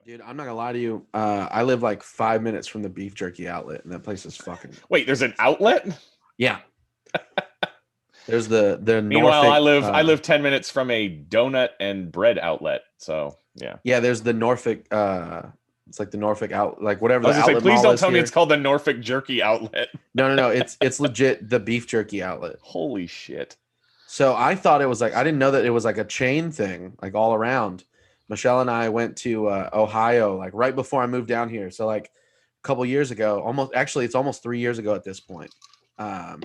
Dude, I'm not gonna lie to you. I live like 5 minutes from the beef jerky outlet, and that place is fucking. Wait, there's an outlet? Yeah. There's the Meanwhile, Norfolk. I live 10 minutes from a donut and bread outlet. So yeah. Yeah, there's the Norfolk. It's like the Norfolk out, like whatever I the was gonna say, outlet please mall don't is tell me here. it's called the Norfolk Jerky Outlet. No. It's legit the beef jerky outlet. Holy shit. So I thought it was like I didn't know that it was like a chain thing, like all around. Michelle and I went to Ohio like right before I moved down here. So like a couple years ago, it's almost 3 years ago at this point. I'm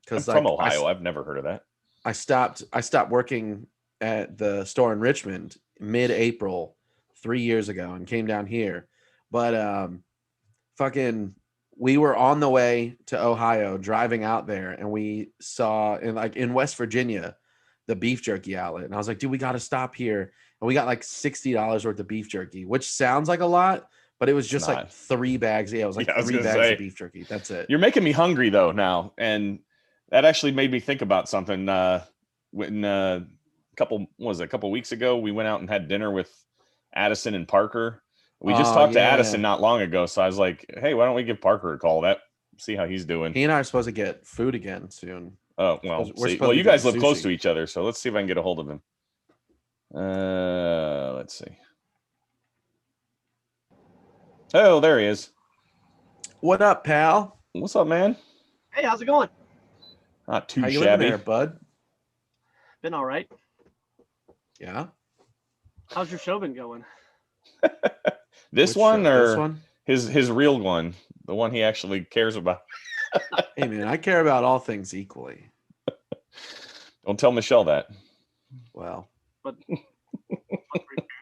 Because from like Ohio. I've never heard of that. I stopped working at the store in Richmond mid-April 3 years ago and came down here. But fucking we were on the way to Ohio driving out there and we saw in West Virginia the beef jerky outlet. And I was like, dude, we got to stop here. And we got like $60 worth of beef jerky, which sounds like a lot, but it was just like 3 bags. Yeah, it was like 3 bags of beef jerky. That's it. You're making me hungry though now. And that actually made me think about something. When a couple weeks ago, we went out and had dinner with Addison and Parker. We just talked to Addison not long ago. So I was like, hey, why don't we give Parker a call? See how he's doing. He and I are supposed to get food again soon. Oh, well, you guys live close to each other. So let's see if I can get a hold of him. Let's see. Oh, there he is. What up, pal? What's up, man? Hey, how's it going? Not too How you shabby. living there, bud? Been all right. Yeah. How's your show been going? This one? His real one, the one he actually cares about. Hey man, I care about all things equally. Don't tell Michelle that. Well, but what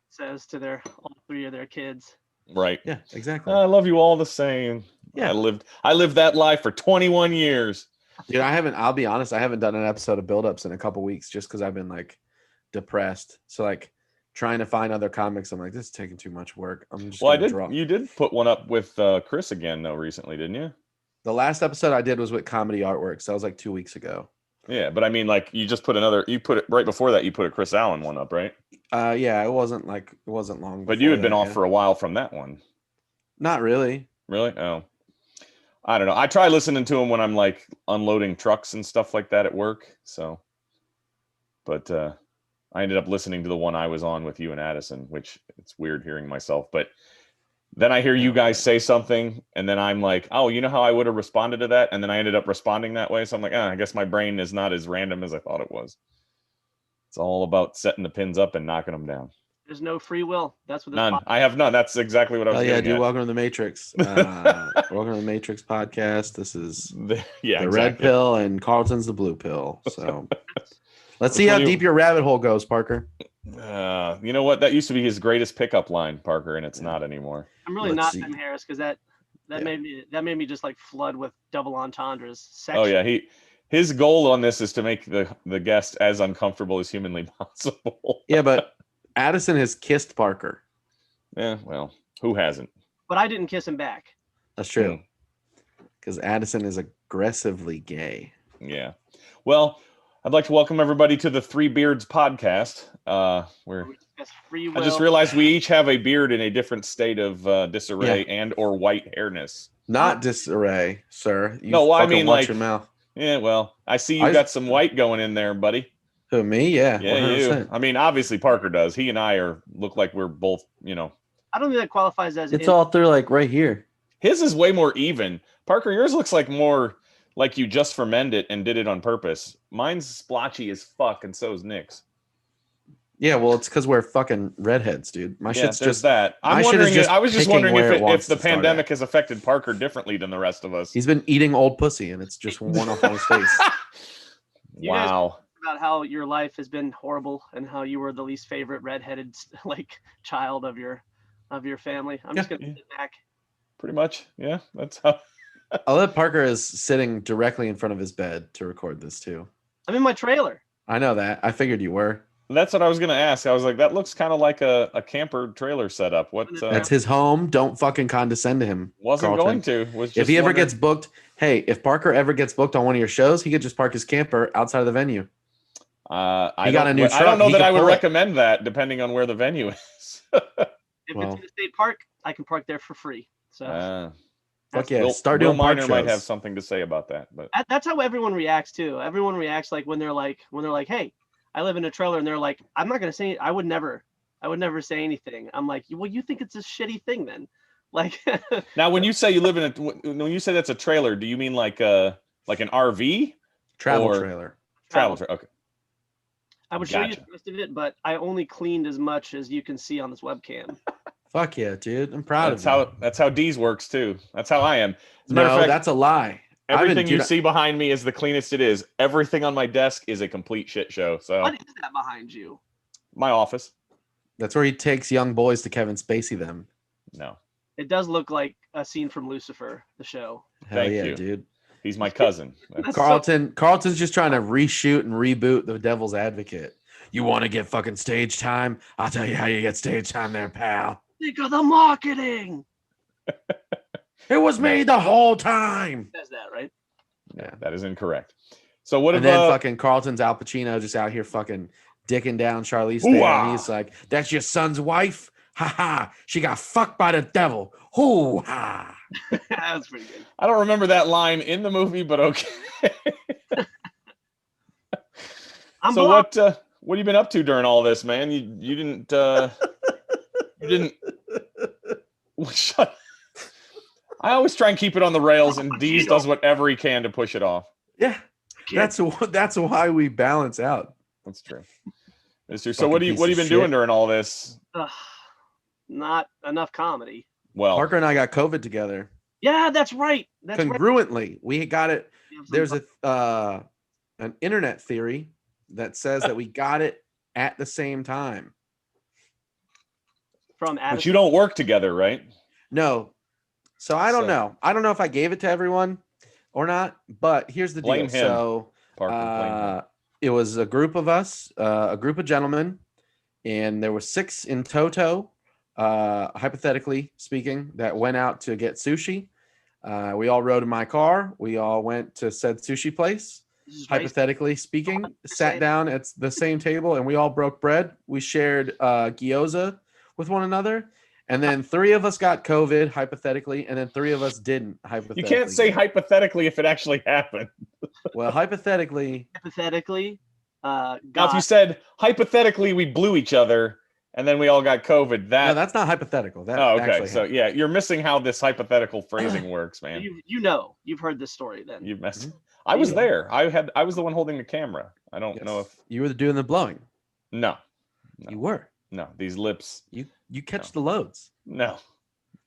says to all 3 of their kids. Right. Yeah, exactly. I love you all the same. Yeah. I lived that life for 21 years. Dude, I'll be honest, I haven't done an episode of Build-Ups in a couple weeks just because I've been like depressed. So like trying to find other comics, I'm like, this is taking too much work. I'm just You did put one up with Chris again though recently, didn't you? The last episode I did was with Comedy Artworks. That was like 2 weeks ago. Yeah, but I mean, like you just put it right before that. You put a Chris Allen one up, right? Yeah, it wasn't long. But you had been off for a while from that one. Not really. Really? Oh, I don't know. I try listening to him when I'm like unloading trucks and stuff like that at work. So, but I ended up listening to the one I was on with you and Addison, which it's weird hearing myself, but. Then I hear you guys say something, and then I'm like, oh, you know how I would have responded to that? And then I ended up responding that way. So I'm like, I guess my brain is not as random as I thought it was. It's all about setting the pins up and knocking them down. There's no free will. That's what none. I have none. That's exactly what I was getting dude. at. Welcome to the Matrix. Welcome to the Matrix podcast. This is the red pill, and Carlton's the blue pill. So let's see how deep your rabbit hole goes, Parker. You know what? That used to be his greatest pickup line, Parker, and it's not anymore. I'm really not Ben Harris because that made me just like flood with double entendres. Oh yeah, his goal on this is to make the guest as uncomfortable as humanly possible. Yeah, but Addison has kissed Parker. Yeah, well, who hasn't? But I didn't kiss him back. That's true. Because Addison is aggressively gay. Yeah. Well, I'd like to welcome everybody to the Three Beards podcast. I just realized we each have a beard in a different state of disarray and or white hairness. Not disarray, sir. I mean watch your mouth. Yeah, well, I see you got some white going in there, buddy. Who, me? Yeah. Yeah, 100%. You. I mean, obviously Parker does. He and I look like we're both, I don't think that qualifies as. It's all through like right here. His is way more even. Parker, yours looks like more like you just fermented it and did it on purpose. Mine's splotchy as fuck, and so is Nick's. Yeah, well, it's because we're fucking redheads, dude. My shit's just that. I was just wondering if the pandemic has affected Parker differently than the rest of us. He's been eating old pussy, and it's just worn off on his face. Wow. About how your life has been horrible and how you were the least favorite redheaded child of your family. I'm just gonna sit back. Pretty much, yeah. That's how. Parker is sitting directly in front of his bed to record this too. I'm in my trailer. I know that. I figured you were. That's what I was going to ask. I was like, that looks kind of like a camper trailer setup. That's his home. Don't fucking condescend to him. Wasn't Carlton. going to. If he ever gets booked, if Parker ever gets booked on one of your shows, he could just park his camper outside of the venue. I don't know that I would recommend that, depending on where the venue is. If Well, it's in a state park, I can park there for free. So fuck yeah, Will, start Will doing park Miner shows. might have something to say about that, but that's how everyone reacts too. Everyone reacts like when they're like, hey, I live in a trailer, and they're like, I'm not gonna say, I would never say anything. I'm like, well, you think it's a shitty thing then? Like, now when you say you live in when you say that's a trailer, do you mean like an RV? Travel or trailer. Travel trailer. Okay. I would show you Gotcha. the rest of it, but I only cleaned as much as you can see on this webcam. Fuck yeah, dude. I'm proud That's of you. that's how Deez works too. That's how I am. As a matter No, of fact, that's a lie. everything you see behind me is the cleanest it is. Everything on my desk is a complete shit show. So What is that behind you? my office. That's where he takes young boys to Kevin Spacey them. No. It does look like a scene from Lucifer, the show. Hell Thank yeah, you. dude. He's my cousin. Carlton's just trying to reshoot and reboot The Devil's Advocate. You want to get fucking stage time? I'll tell you how you get stage time there, pal. Think of the marketing. It was me the whole time. Says that, right? Yeah, that is incorrect. So what And then fucking Carlton's Al Pacino just out here fucking dicking down Charlize Theron. He's like, "That's your son's wife? Ha ha! She got fucked by the devil. Hoo ha!" That's pretty good. I don't remember that line in the movie, but okay. So what have you been up to during all this, man? You didn't shut. I always try and keep it on the rails, and Deez does whatever he can to push it off. Yeah, that's why we balance out. That's true. That's true. So what have you been doing during all this? Not enough comedy. Well, Parker and I got COVID together. Yeah, that's right. That's congruently. Right. We got it. There's an internet theory that says that we got it at the same time. From Addison. But you don't work together, right? No. So I don't know. I don't know if I gave it to everyone or not, but here's the deal. So Parker, it was a group of us, a group of gentlemen, and there were 6 in toto, hypothetically speaking, that went out to get sushi. We all rode in my car. We all went to said sushi place. Hypothetically speaking, sat down at the same table, and we all broke bread. We shared gyoza with one another. And then 3 of us got COVID, hypothetically, and then 3 of us didn't, hypothetically. You can't say hypothetically if it actually happened. Well, hypothetically. Now, if you said, hypothetically, we blew each other, and then we all got COVID, no, that's not hypothetical. That okay. So, yeah, you're missing how this hypothetical phrasing works, man. You've heard this story then. You've messed. I was there. I was the one holding the camera. I don't know if... You were doing the blowing. No. You were. No, these lips. You catch the loads. No.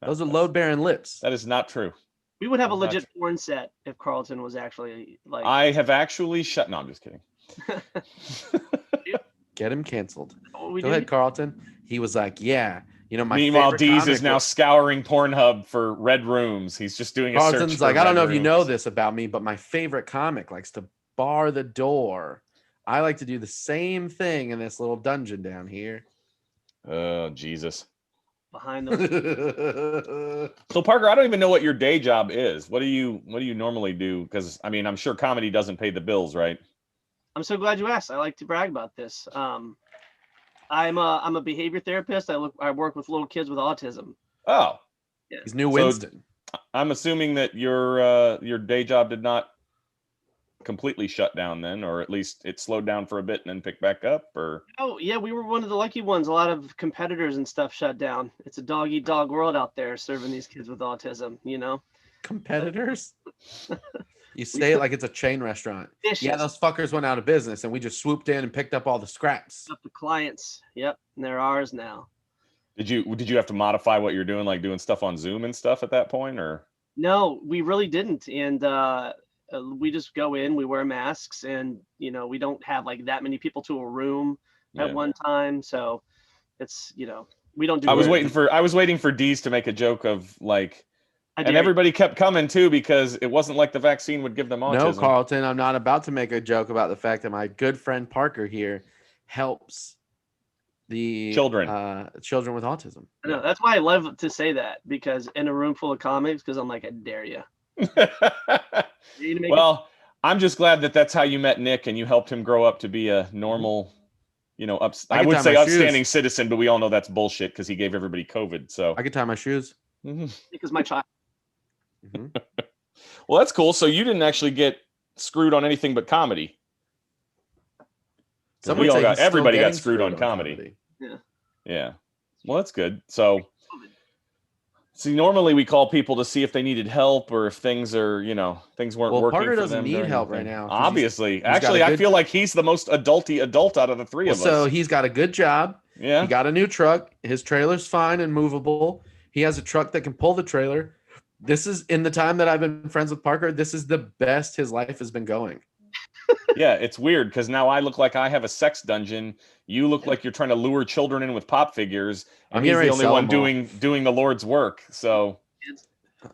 Those are load-bearing lips. That is not true. We would have a legit porn set if Carlton was actually like... I have actually shut... No, I'm just kidding. Get him canceled. Go ahead, Carlton. He was like, yeah. You know, Meanwhile, Deez is now scouring Pornhub for red rooms. He's just doing a search. Carlton's like, I don't know if you know this about me, but my favorite comic likes to bar the door. I like to do the same thing in this little dungeon down here. Oh, Jesus. Behind those. So, Parker, I don't even know what your day job is. What do you normally do? Because, I mean, I'm sure comedy doesn't pay the bills, right? I'm so glad you asked. I like to brag about this. I'm a behavior therapist. I work with little kids with autism. Oh. Yeah. He's New Winston. So, I'm assuming that your day job did not completely shut down then, or at least it slowed down for a bit and then picked back up, or... Oh yeah, we were one of the lucky ones. A lot of competitors and stuff shut down. It's a dog eat dog world out there serving these kids with autism, you know. Competitors? You say it like it's a chain restaurant. Dishes. Yeah, those fuckers went out of business and we just swooped in and picked up all the scraps. Up the clients. Yep, and they're ours now. Did you have to modify what you're doing, like doing stuff on Zoom and stuff at that point, or? No, we really didn't. And we just go in, we wear masks, and we don't have like that many people to a room at one time. So it's we don't do. I was waiting for Deez to make a joke of like, and everybody kept coming too because it wasn't like the vaccine would give them autism. No, Carlton, I'm not about to make a joke about the fact that my good friend Parker here helps the children with autism. I know, that's why I love to say that, because in a room full of comics, because I'm like, I dare you. Well, I'm just glad that that's how you met Nick and you helped him grow up to be a normal, I would tie say my upstanding shoes. citizen, but we all know that's bullshit because he gave everybody COVID. So I could tie my shoes. Because my child. Mm-hmm. Well, that's cool. So you didn't actually get screwed on anything but comedy. Everybody got screwed on comedy. Yeah. Well, that's good. So, see, normally we call people to see if they needed help or if things are, things weren't working Parker for doesn't them. need help right now. Obviously. Actually, I feel like he's the most adulty adult out of the three of us. So he's got a good job. Yeah. He got a new truck. His trailer's fine and movable. He has a truck that can pull the trailer. This is, in the time that I've been friends with Parker, this is the best his life has been going. Yeah, it's weird because now I look like I have a sex dungeon. You look like you're trying to lure children in with pop figures, and he's the only one doing the Lord's work. So,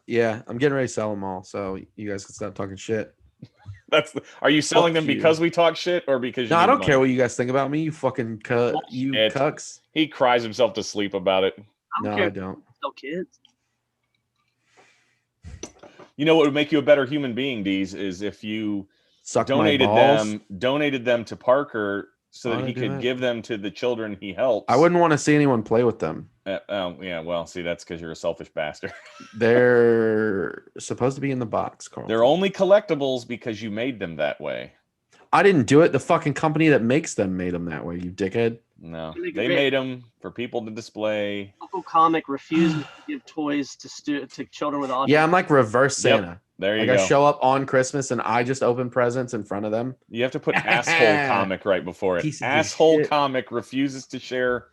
yeah, I'm getting ready to sell them all. So you guys can stop talking shit. Are you selling them because we talk shit or because? No, I don't care what you guys think about me. You fucking cucks. He cries himself to sleep about it. I don't. Sell kids. You know what would make you a better human being, Deez, is if you donated them to Parker so that he could give them to the children he helps. I wouldn't want to see anyone play with them. Yeah, well, see, that's because you're a selfish bastard. They're supposed to be in the box, Carlton. They're only collectibles because you made them that way. I didn't do it. The fucking company that makes them made them that way, you dickhead. No, they made them for people to display. Local comic refuses to give toys to children with autism. Yeah, I'm like reverse Santa. Yep, there you go. I show up on Christmas and I just open presents in front of them. You have to put asshole comic right before it. Asshole comic refuses to share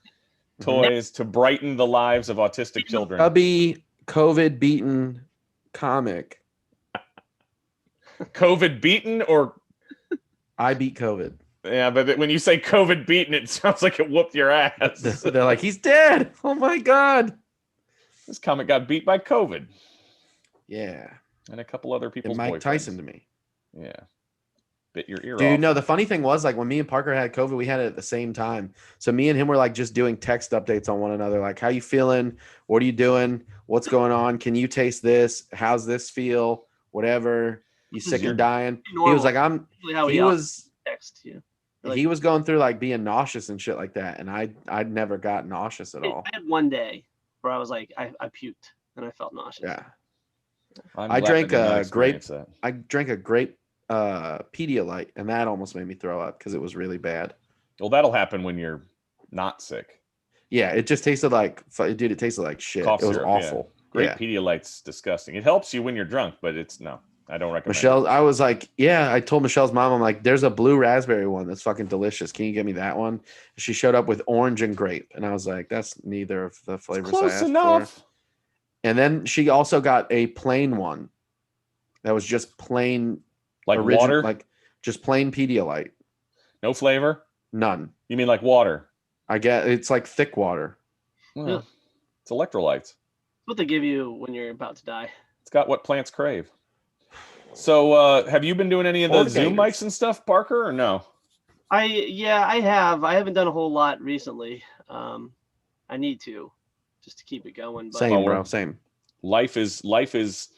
toys to brighten the lives of autistic children. Chubby, COVID beaten comic. COVID beaten or I beat COVID. Yeah, but when you say COVID beaten, it sounds like it whooped your ass. They're like, he's dead. Oh my God. This comic got beat by COVID. Yeah. And a couple other people's Mike boyfriends. Tyson to me. Yeah. Bit your ear off. Dude, no, the funny thing was, like, when me and Parker had COVID, we had it at the same time. So me and him were like just doing text updates on one another. Like, how you feeling? What are you doing? What's going on? Can you taste this? How's this feel? Whatever. You sick and dying? Normal. He was like, text you. Like, he was going through like being nauseous and shit like that, and I'd never got nauseous at all. I had one day where I was like, I puked and I felt nauseous. Yeah, I drank a grape Pedialyte, and that almost made me throw up because it was really bad. Well, that'll happen when you're not sick. Yeah, it just tasted like, dude, it tasted like shit. Cough it was syrup, awful. Yeah. Grape Pedialyte's disgusting. It helps you when you're drunk, but it's no. I don't recommend Michelle, I was like, yeah, I told Michelle's mom, I'm like, there's a blue raspberry one that's fucking delicious. Can you give me that one? She showed up with orange and grape. And I was like, that's neither of the flavors I asked for. And then she also got a plain one that was just plain, like water, like just plain Pedialyte. No flavor? None. You mean like water? I get it's like thick water. Well, it's electrolytes. It's what they give you when you're about to die. It's got what plants crave. So, have you been doing any of the Zoom mics and stuff, Parker, or no? I have. I haven't done a whole lot recently. I need to, just to keep it going. But same, bro. Same. Life is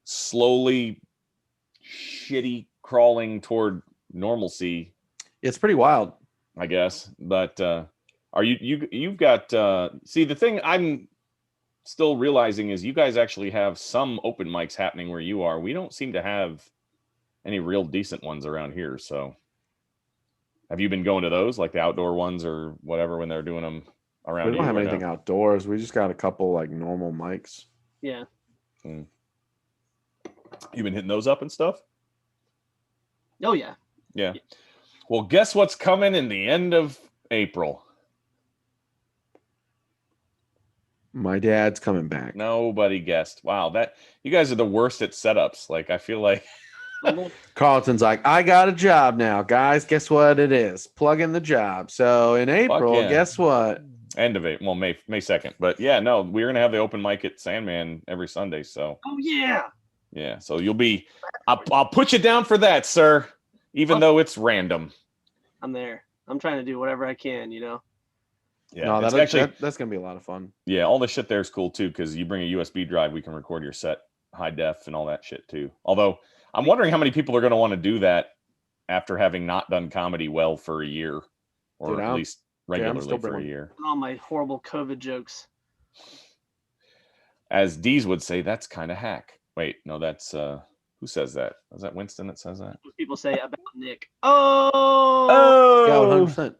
slowly shitty crawling toward normalcy. It's pretty wild, I guess. But are you've got see, the thing I'm still realizing is you guys actually have some open mics happening where you are. We don't seem to have any real decent ones around here. So have you been going to those, like the outdoor ones or whatever, when they're doing them around? We don't have anything outdoors. We just got a couple like normal mics. Yeah. You been hitting those up and stuff? Oh yeah. Yeah. Well, guess what's coming in the end of April? My dad's coming back. Nobody guessed. Wow, that you guys are the worst at setups. Like, I feel like Carlton's like, I got a job now, guys. Guess what it is? Plug in the job. So in April, guess what? End of it. Well, May 2nd. But yeah, no, we're gonna have the open mic at Sandman every Sunday. So yeah. So you'll be. I'll put you down for that, sir. Even though it's random. I'm there. I'm trying to do whatever I can. Yeah, no, that's gonna be a lot of fun. Yeah, all the shit there is cool too, because you bring a USB drive, we can record your set high def and all that shit too. Although I'm wondering how many people are going to want to do that after having not done comedy well for a year. or Dude, at least regularly still for a brilliant. year. All my horrible COVID jokes. As Deez would say, that's kind of hack. Wait, no, that's who says that? Is that Winston that says that? What people say about Nick. Oh, Yeah, Oh, 100%.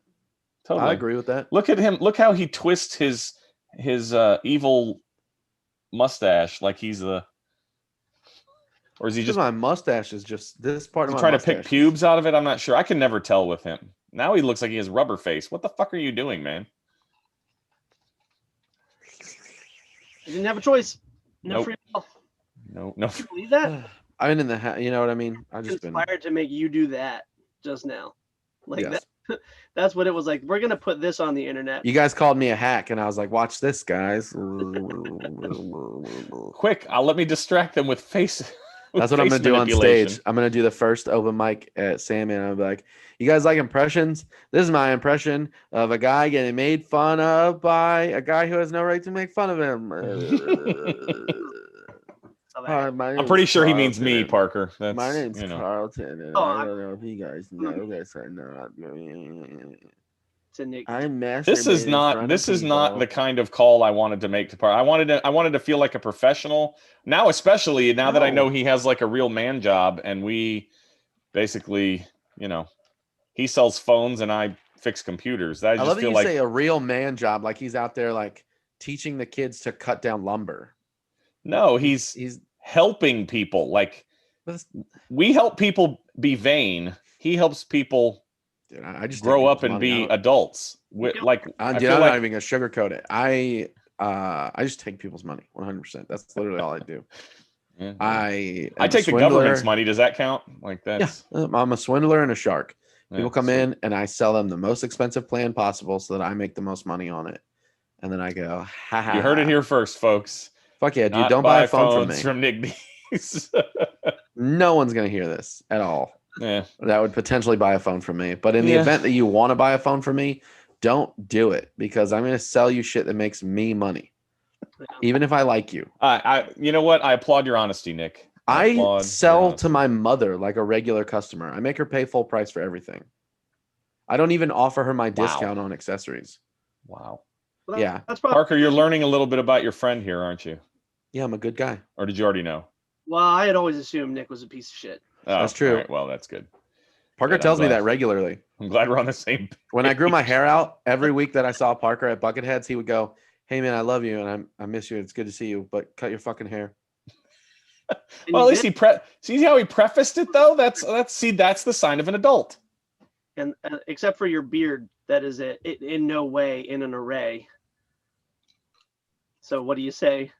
totally. I agree with that. Look at him. Look how he twists his evil mustache like he's the. Or is he Because just my mustache is just this part of my trying to mustache. pick pubes out of it? I'm not sure. I can never tell with him. Now he looks like he has rubber face. What the fuck are you doing, man? I didn't have a choice. No Nope. free will. No. Can you believe that? I've been in the you know what I mean? I just been Conspired to make you do that just now. Like yes. that's what it was like. We're gonna put this on the internet. You guys called me a hack, and I was like, "Watch this, guys." Quick, let me distract them with face. That's what I'm gonna do on stage. I'm gonna do the first open mic at Sammy, and I'll be like, "You guys like impressions? This is my impression of a guy getting made fun of by a guy who has no right to make fun of him." Hi, my I'm name's pretty sure he means me, Carlton. Parker. That's, My name's you know. Carlton, and Oh, I don't know if you guys know this or not. To Nick. I'm This is not the kind of call I wanted to make to Parker. I wanted to feel like a professional. Now, especially now that I know he has like a real man job, and we basically, you know, he sells phones and I fix computers. I love that feel you like say a real man job, like he's out there like teaching the kids to cut down lumber. No, he's helping people. Like we help people be vain. He helps people I just grow up and be adults. Like I'm not even gonna sugarcoat it. I just take people's money 100%. That's literally all I do. Yeah, I take the government's money. Does that count? Like that's I'm a swindler and a shark. People Yeah, come in and I sell them the most expensive plan possible so that I make the most money on it. And then I go, ha ha. You heard it here first, folks. Fuck yeah, dude. Not Don't buy a phone from Nick Deez. No one's going to hear this at all. Yeah. That would potentially buy a phone from me. But in the event that you want to buy a phone from me, don't do it because I'm going to sell you shit that makes me money. Even if I like you. You know what? I applaud your honesty, Nick. I sell to my mother like a regular customer. I make her pay full price for everything. I don't even offer her my discount on accessories. Wow. Well, yeah. That's probably Parker, you're learning a little bit about your friend here, aren't you? Yeah, I'm a good guy. Or did you already know? Well, I had always assumed Nick was a piece of shit. Oh, that's true. Right, well, that's good. Parker tells me that regularly. I'm glad we're on the same page. When I grew my hair out, every week that I saw Parker at Bucketheads, he would go, "Hey man, I love you and I miss you. It's good to see you, but cut your fucking hair." Well, at least he see how he prefaced it though. That's the sign of an adult. And except for your beard, that is it in no way in an array. So what do you say?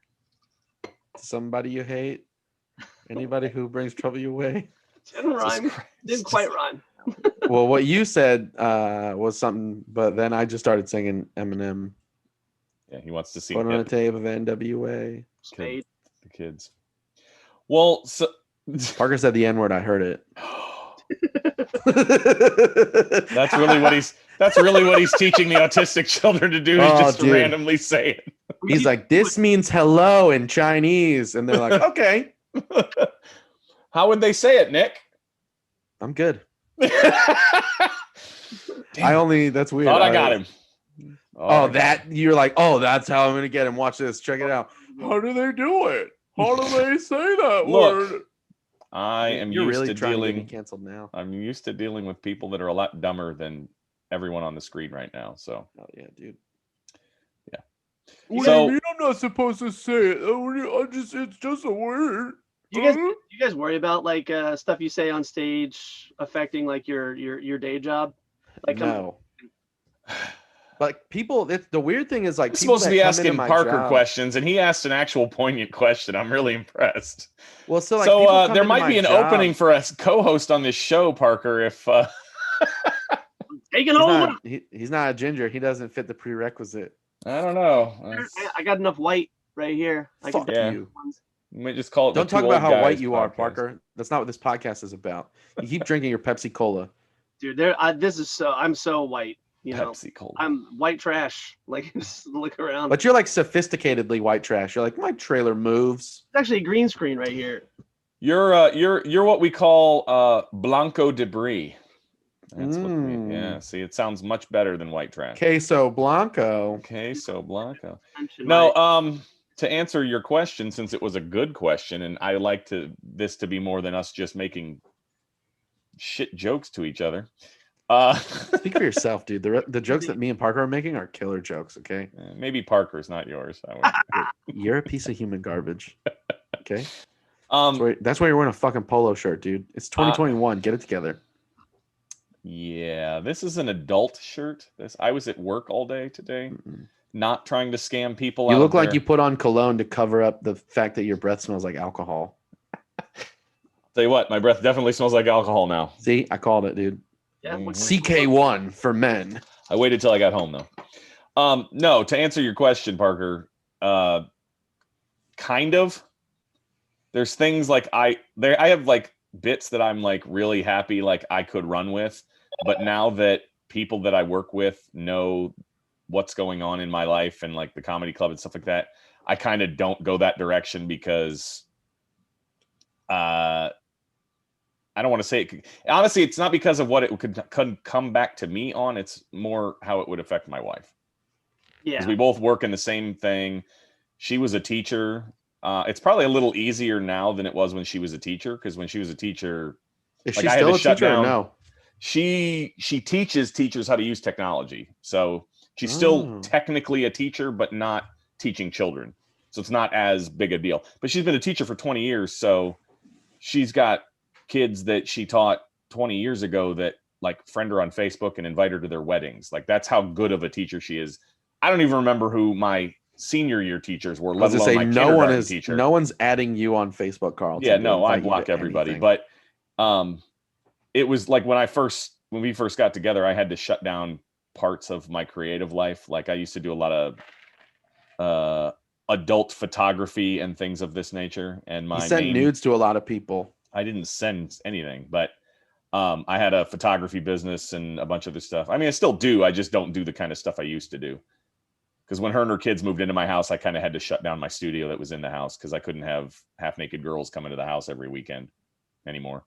Somebody you hate? Anybody who brings trouble your way? Didn't rhyme. Didn't quite rhyme. Well, what you said was something, but then I just started singing Eminem. Yeah, he wants to see Put on a tape of NWA. Spade. The kids. Well, so Parker said the N-word. I heard it. That's really what he's teaching the autistic children to do. Is just randomly say it. He's like, this means hello in Chinese, and they're like, okay. How would they say it, Nick? I'm good. Damn. That's weird. Thought I got him. You're like, that's how I'm gonna get him. Watch this. Check it out. How do they do it? How do they say that word? You're used to dealing. Canceled now. I'm used to dealing with people that are a lot dumber than everyone on the screen right now. So. Oh yeah, dude. Yeah. What do you mean I'm not supposed to say it? It's just a word. You guys worry about like stuff you say on stage affecting like your day job? Like no. But people, the weird thing is like I'm supposed to be asking Parker questions, and he asked an actual poignant question. I'm really impressed. Well, so there might be an opening for a co-host on this show, Parker. If taking over, he's not a ginger. He doesn't fit the prerequisite. I don't know. I got enough white right here. Fuck you. You might just call it. Don't talk about how white you are, Parker. That's not what this podcast is about. You keep drinking your Pepsi Cola, dude. I'm so white. You know, Pepsi Cola. I'm white trash. Like, just look around. But you're like sophisticatedly white trash. You're like, my trailer moves. It's actually a green screen right here. You're what we call blanco debris. That's what. Yeah. See, it sounds much better than white trash. Queso Blanco. Queso Blanco. Mention No. To answer your question, since it was a good question, and I like this to be more than us just making shit jokes to each other. Speak for yourself, dude. The jokes that me and Parker are making are killer jokes. Okay. Maybe Parker's, not yours. You're a piece of human garbage. Okay. That's why you're wearing a fucking polo shirt, dude. It's 2021. Get it together. Yeah, this is an adult shirt. I was at work all day today, not trying to scam people. You look like you put on cologne to cover up the fact that your breath smells like alcohol. Tell you what, my breath definitely smells like alcohol now. See, I called it, dude. Yeah, CK1 for men. I waited till I got home though. No, to answer your question, Parker, kind of. There's things like I have like bits that I'm like really happy like I could run with, but now that people that I work with know what's going on in my life and like the comedy club and stuff like that, I kind of don't go that direction because I don't want to say it. Honestly, it's not because of what it could come back to me on. It's more how it would affect my wife. Yeah. Because we both work in the same thing. She was a teacher. It's probably a little easier now than it was when she was a teacher. Because when she was a teacher, is she still a teacher or no? She teaches teachers how to use technology. So she's still technically a teacher, but not teaching children. So it's not as big a deal. But she's been a teacher for 20 years. So she's got kids that she taught 20 years ago that like friend her on Facebook and invite her to their weddings. Like that's how good of a teacher she is. I don't even remember who my senior year teachers were, let alone my kindergarten teacher. No one's adding you on Facebook, Carlton. Yeah, no, I block everybody. But it was like when we first got together, I had to shut down parts of my creative life. Like I used to do a lot of adult photography and things of this nature. And you sent nudes to a lot of people. I didn't send anything, but I had a photography business and a bunch of other stuff. I mean, I still do. I just don't do the kind of stuff I used to do. Because when her and her kids moved into my house, I kind of had to shut down my studio that was in the house because I couldn't have half-naked girls coming to the house every weekend anymore.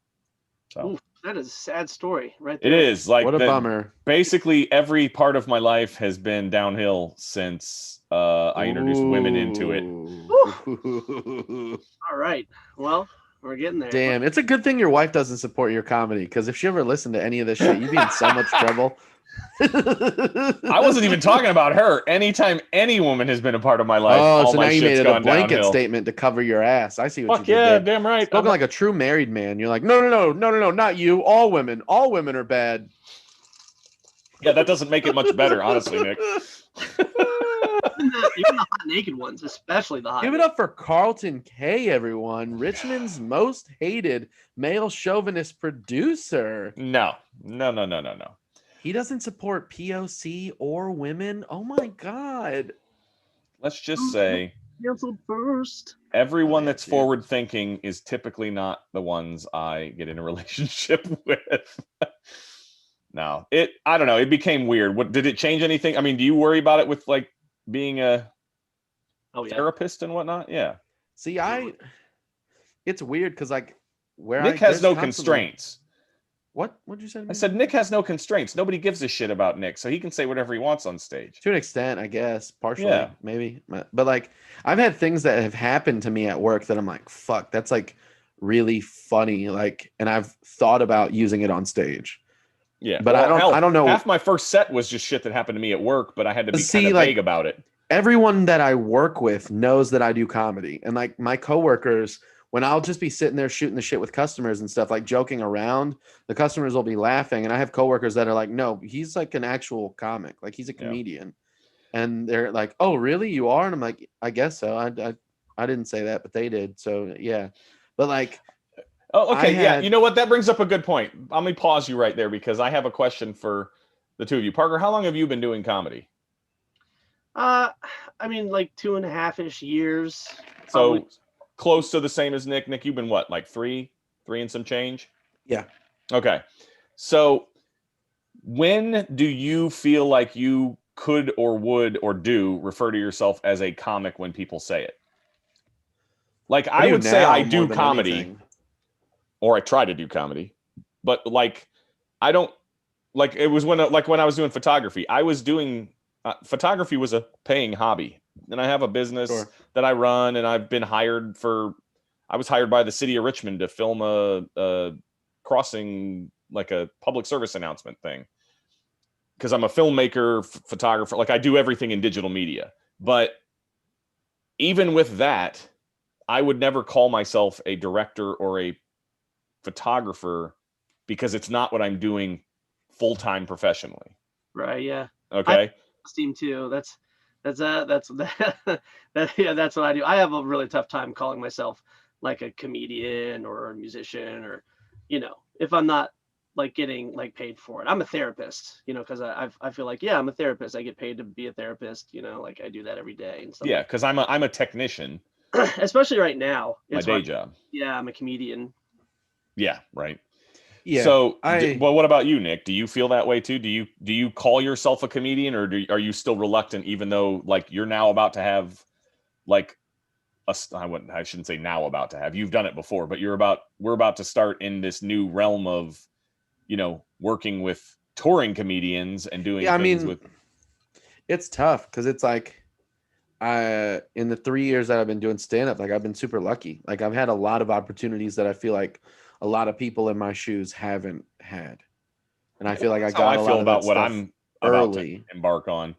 So oof, that is a sad story, right there. It is. Like what a bummer. Basically, every part of my life has been downhill since I introduced women into it. All right. Well, we're getting there. Damn, it's a good thing your wife doesn't support your comedy because if she ever listened to any of this shit, you'd be in so much trouble. I wasn't even talking about her. Anytime any woman has been a part of my life, so now you made it a blanket statement to cover your ass. I see what you did. Yeah, damn right. Spoken like a true married man. You're like, no, not you. All women are bad. Yeah, that doesn't make it much better, honestly, Nick. Even the hot naked ones, especially the hot. Give it up for Carlton K, everyone. Richmond's most hated male chauvinist producer. No. He doesn't support POC or women. Oh my God. Let's just say canceled first. Everyone that's forward thinking is typically not the ones I get in a relationship with. No, I don't know. It became weird. What did it change anything? I mean, do you worry about it with like being a therapist and whatnot? Yeah. See, it's weird because like Nick has no constraints. What'd you say to me? I said Nick has no constraints. Nobody gives a shit about Nick, so he can say whatever he wants on stage. To an extent, I guess. Partially, maybe. But like, I've had things that have happened to me at work that I'm like, fuck, that's like really funny. Like, and I've thought about using it on stage. Yeah, but I don't know. Half my first set was just shit that happened to me at work, but I had to be kind of vague about it. Everyone that I work with knows that I do comedy, and like my coworkers, when I'll just be sitting there shooting the shit with customers and stuff, like joking around, the customers will be laughing. And I have coworkers that are like, no, he's like an actual comic. Like he's a comedian. And they're like, oh, really? You are? And I'm like, I guess so. I didn't say that, but they did. So yeah. But like. Oh, okay. Yeah. You know what? That brings up a good point. Let me pause you right there because I have a question for the two of you. Parker, how long have you been doing comedy? I mean, like 2.5-ish years. So probably. Close to the same as Nick. Nick, you've been what, like three and some change? Yeah. Okay. So when do you feel like you could or would or do refer to yourself as a comic when people say it? Like I would say I do comedy or I try to do comedy, but like I don't like it was when I was doing photography. I was doing photography was a paying hobby, and I have a business that I run, and I've been hired for. I was hired by the city of Richmond to film a crossing, like a public service announcement thing, because I'm a filmmaker, photographer. Like I do everything in digital media. But even with that, I would never call myself a director or a photographer because it's not what I'm doing full-time professionally. Right. Yeah. Okay. Steam too. That's yeah, that's what I do. I have a really tough time calling myself like a comedian or a musician, or, if I'm not like getting like paid for it. I'm a therapist, because I feel like, yeah, I'm a therapist. I get paid to be a therapist, like I do that every day and stuff. Yeah, because I'm a technician. Especially right now. My day job. Yeah, I'm a comedian. Yeah, right. Yeah. So, well, what about you, Nick? Do you feel that way too? Do you call yourself a comedian, or are you still reluctant, even though like you're now about to have like I shouldn't say now about to have. You've done it before, but we're about to start in this new realm of, working with touring comedians and doing things with. It's tough because it's like, in the 3 years that I've been doing stand up, like I've been super lucky. Like I've had a lot of opportunities that I feel like a lot of people in my shoes haven't had. And I feel like I got a lot of that stuff early. About to embark on.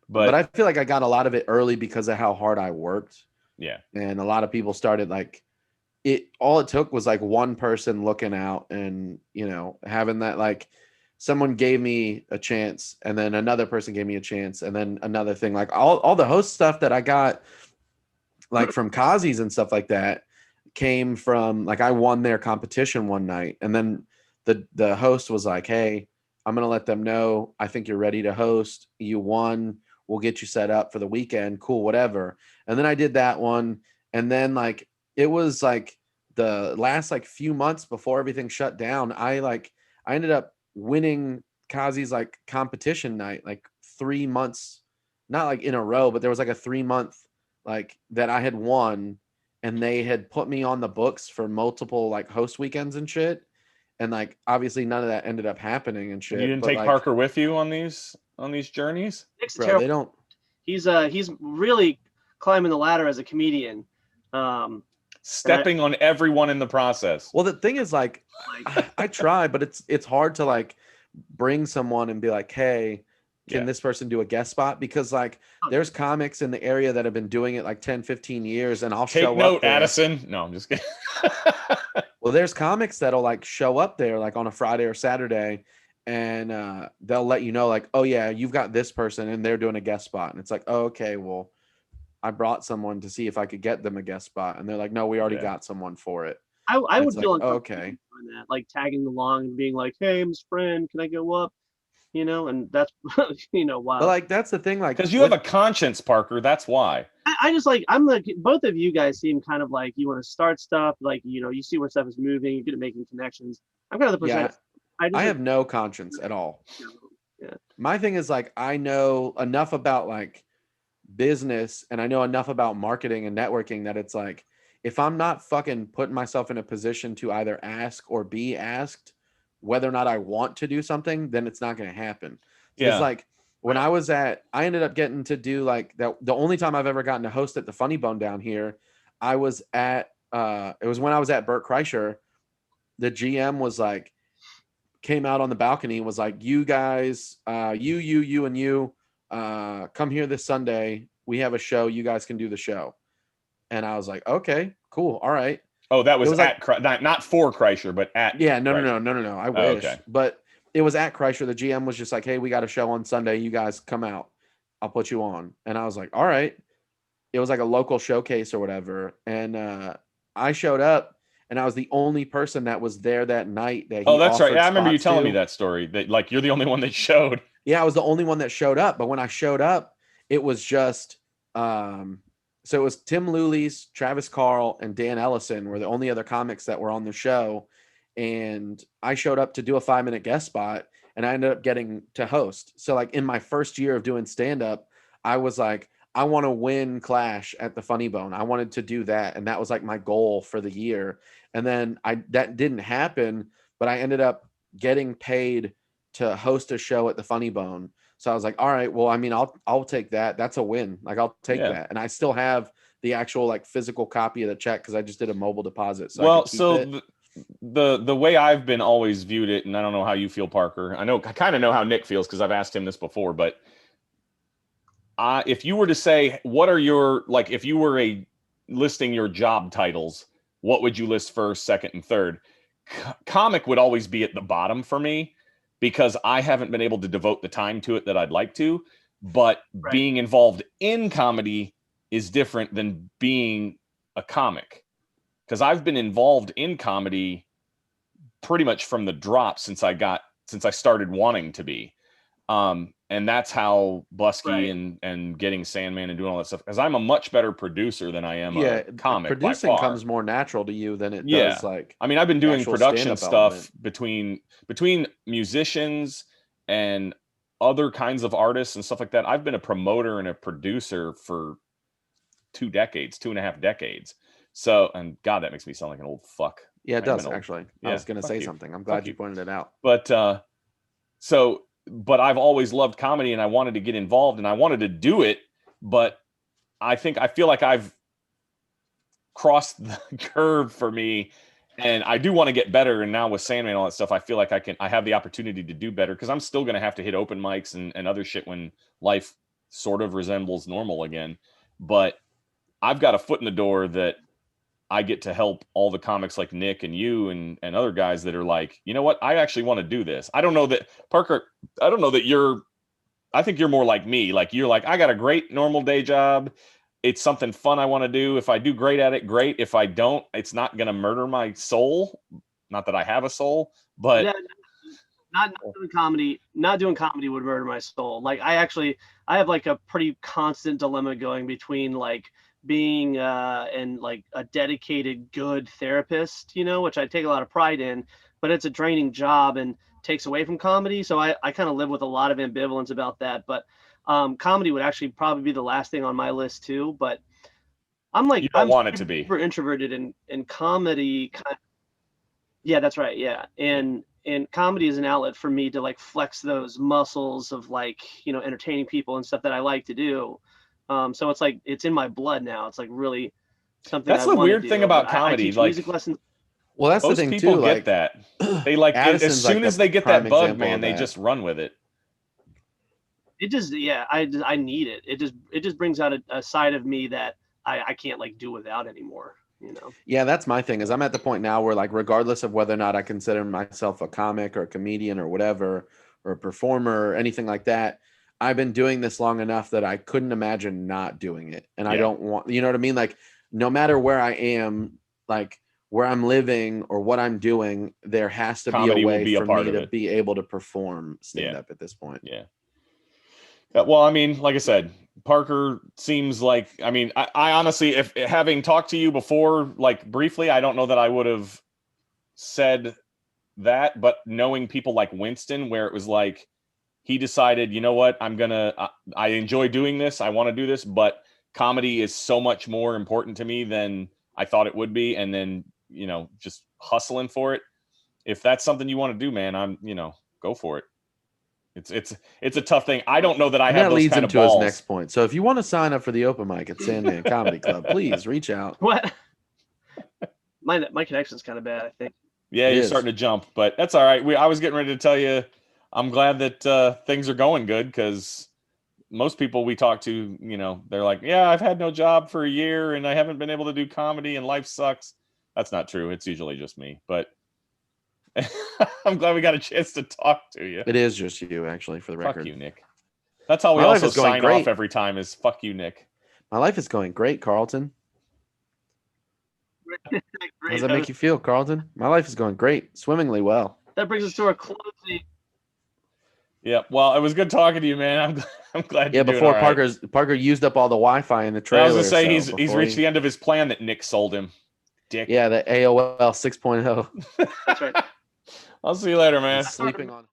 But I feel like I got a lot of it early because of how hard I worked. Yeah. And a lot of people started like all it took was like one person looking out and, having that, like someone gave me a chance and then another person gave me a chance and then another thing, like all the host stuff that I got like from Kazi's and stuff like that came from like I won their competition one night, and then the host was like, "Hey, I'm gonna let them know I think you're ready to host. You won. We'll get you set up for the weekend. Cool, whatever." And then I did that one, and then like it was like the last like few months before everything shut down, I ended up winning Kazi's like competition night like 3 months, not like in a row, but there was like a 3 month like that I had won, and they had put me on the books for multiple like host weekends and shit. And like obviously none of that ended up happening and shit. You didn't take Parker with you on these journeys? Bro, they don't. He's really climbing the ladder as a comedian. Stepping on everyone in the process. Well, the thing is like I try, but it's hard to like bring someone and be like, "Hey, can this person do a guest spot?" Because like there's comics in the area that have been doing it like 10, 15 years, and I'll show up. Take note, Addison. No, I'm just kidding. Well, there's comics that'll like show up there like on a Friday or Saturday, and they'll let you know like, "Oh yeah, you've got this person and they're doing a guest spot." And it's like, "Oh, okay, well, I brought someone to see if I could get them a guest spot." And they're like, "No, we already got someone for it." I would feel like, okay, that, like tagging along and being like, "Hey, I'm his friend. Can I go up?" And that's why. But like that's the thing, like because you have a conscience, Parker. That's why. I just like I'm like both of you guys seem kind of like you want to start stuff, like you see where stuff is moving, you're good at making connections. I'm kind of the person. I have no conscience at all. Yeah. My thing is like I know enough about like business and I know enough about marketing and networking that it's like if I'm not fucking putting myself in a position to either ask or be asked whether or not I want to do something, then it's not going to happen. It's like when I ended up getting to do like that. The only time I've ever gotten to host at the Funny Bone down here, I was at, it was when I was at Burt Kreischer. The GM was like, came out on the balcony and was like, "You guys, you and you, come here this Sunday. We have a show. You guys can do the show." And I was like, "Okay, cool. All right." Oh, that was at not for Kreischer, but at. Yeah, no. I wish, but it was at Kreischer. The GM was just like, "Hey, we got a show on Sunday. You guys come out. I'll put you on." And I was like, "All right." It was like a local showcase or whatever, and I showed up, and I was the only person that was there that night. That that's right. Yeah, I remember you telling me that story. That like you're the only one that showed. Yeah, I was the only one that showed up. But when I showed up, it was just. So it was Tim Lulis, Travis Carl, and Dan Ellison were the only other comics that were on the show. And I showed up to do a 5-minute guest spot, and I ended up getting to host. So like in my first year of doing stand-up, I was like, I want to win Clash at the Funny Bone. I wanted to do that. And that was like my goal for the year. And then that didn't happen, but I ended up getting paid to host a show at the Funny Bone. So I was like, all right, well, I mean, I'll take that. That's a win. Like, I'll take that. And I still have the actual like physical copy of the check because I just did a mobile deposit. So I could keep it. The way I've been always viewed it, and I don't know how you feel, Parker. I kind of know how Nick feels because I've asked him this before. But if you were to say, what are your, like, if you were listing your job titles, what would you list first, second, and third? Comic would always be at the bottom for me because I haven't been able to devote the time to it that I'd like to. But being involved in comedy is different than being a comic, because I've been involved in comedy pretty much from the drop since I started wanting to be. And that's how Blusky and getting Sandman and doing all that stuff, because I'm a much better producer than I am a comic. Producing comes more natural to you than it does like. I mean, I've been doing production stuff between musicians and other kinds of artists and stuff like that. I've been a promoter and a producer for 2.5 decades. So, and God, that makes me sound like an old fuck. Yeah, it does actually. I was going to say something. I'm glad you pointed it out. But but I've always loved comedy and I wanted to get involved and I wanted to do it, but I feel like I've crossed the curve for me, and I do want to get better. And now with Sandman and all that stuff, I feel like I have the opportunity to do better, because I'm still going to have to hit open mics and other shit when life sort of resembles normal again. But I've got a foot in the door that I get to help all the comics like Nick and you and other guys that are like, you know what? I actually want to do this. I don't know that, Parker, I think you're more like me. Like, you're like, I got a great normal day job. It's something fun I want to do. If I do great at it, great. If I don't, it's not going to murder my soul. Not that I have a soul, but not doing comedy. Not doing comedy would murder my soul. Like, I have like a pretty constant dilemma going between like being and like a dedicated good therapist, which I take a lot of pride in, but it's a draining job and takes away from comedy. So I kind of live with a lot of ambivalence about that. But comedy would actually probably be the last thing on my list too. But I'm want it to be super introverted in comedy. Yeah, that's right. Yeah. And comedy is an outlet for me to like flex those muscles of like, entertaining people and stuff that I like to do. So it's like, it's in my blood now. It's like really something. That's the weird thing about comedy. Like, music lessons. Well, that's the thing too. People get that. They like as soon as they get that bug, man, they just run with it. It just, I need it. It just brings out a side of me that I can't like do without anymore. Yeah, that's my thing. Is I'm at the point now where like, regardless of whether or not I consider myself a comic or a comedian or whatever, or a performer or anything like that, I've been doing this long enough that I couldn't imagine not doing it. And I don't want, you know what I mean? Like, no matter where I am, like where I'm living or what I'm doing, there has to be a way for me to be able to perform stand up at this point. Yeah. Well, I mean, like I said, Parker seems like, I mean, I honestly, if having talked to you before, like briefly, I don't know that I would have said that, but knowing people like Winston, where it was like, he decided, you know what, I enjoy doing this. I want to do this, but comedy is so much more important to me than I thought it would be. And then, just hustling for it. If that's something you want to do, man, go for it. It's a tough thing. I don't know that I have those kind of balls. That leads into his next point. So if you want to sign up for the open mic at Sandman Comedy Club, please reach out. What? My connection's kind of bad, I think. Yeah, you're starting to jump, but that's all right. I was getting ready to tell you, I'm glad that things are going good, because most people we talk to, they're like, yeah, I've had no job for a year and I haven't been able to do comedy and life sucks. That's not true. It's usually just me, but I'm glad we got a chance to talk to you. It is just you, actually, for the record. Fuck you, Nick. That's how we also sign off every time is fuck you, Nick. My life is going great, Carlton. Great, how does that make you feel, Carlton? My life is going great, swimmingly well. That brings us to our closing. Yeah, well, it was good talking to you, man. I'm glad. Yeah, before Parker used up all the Wi-Fi in the trailer. I was gonna say he's reached the end of his plan that Nick sold him. Dick. Yeah, the AOL 6.0. That's right. I'll see you later, man. Sleeping on.